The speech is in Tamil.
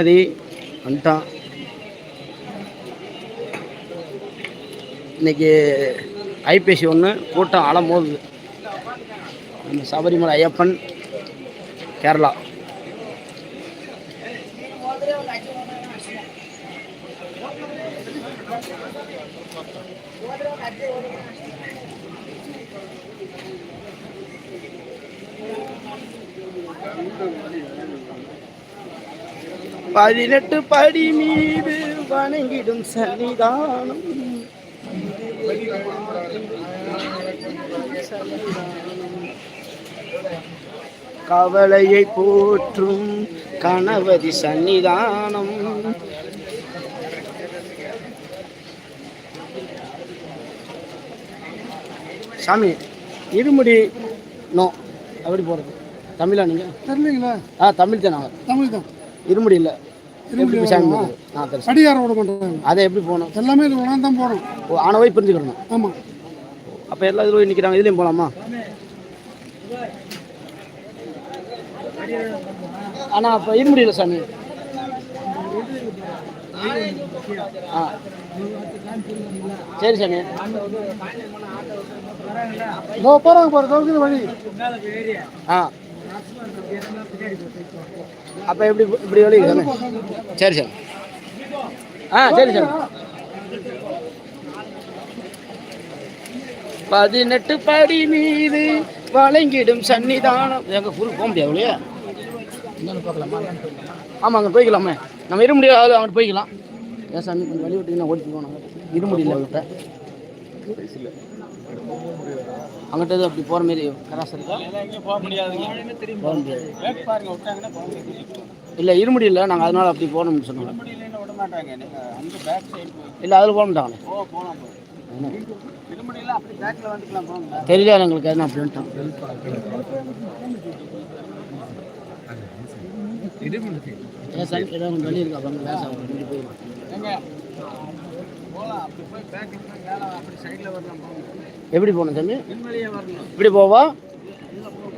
అది అంతా இன்னைக்கு ஐப்பசி ஒன்று கூட்டம் அலமோது நம்ம சபரிமலை ஐயப்பன் கேரளா. பதினெட்டு படி மீது வணங்கிடும் சன்னிதானம், கவலையை போற்றும் கணவதி சன்னிதானம். சாமி இருமுடி நோ எப்படி போகிறது? தமிழா நீங்கள் தெரியலீங்களா? தமிழ் தானே. தமிழ் தான். இருமுடி இல்லை. எப்படி சாமி அடியாரம் விட மாட்டாங்க. அதை எப்படி போகணும்? எல்லாமே இது ஒன்றா தான் போகணும். ஆனவை புரிஞ்சுக்கணும். ஆமாம். அப்போ எல்லா இதில் போய் நிற்கிறாங்க, இதுலேயும் போகலாமா? ஆனால் அப்போ இருமுடி இல்லை சாமி. சரி சாமி. போகிறாங்க போகிற வழி. அப்போ எப்படி இப்படி வழி சாமி? சரி சார். சரி சார். 18 படி மீது வழங்கிடும் சன்னிதானம். எங்கள் ஊருக்கு போக முடியாது இல்லையா? என்னென்னு பார்க்கலாமா? ஆமாம், அங்கே போய்க்கலாமே. நம்ம இரு முடியாது, அங்கிட்டு போய்க்கலாம். ஏன் சாமி கொஞ்சம் வழி விட்டிங்கன்னா ஓடிட்டு போனோம். இரு முடியல அவங்ககிட்ட. அங்கிட்ட அப்படி போகிற மாரி கராசு இருக்கா? போக முடியாது. இல்லை இருமுடி இல்லை, நாங்கள் அதனால் அப்படி போகணும்னு சொன்னோம். இல்லை அதில் போக மாட்டாங்களே. தெரியல எங்களுக்கு, எதுனா அப்படி வந்துட்டோம். ஏன் சார் ஏதாவது கொஞ்சம் வழி இருக்கா? பாருங்க வேலை போயிடலாம். எப்படி போகணும் தம்பி? இப்படி போவா?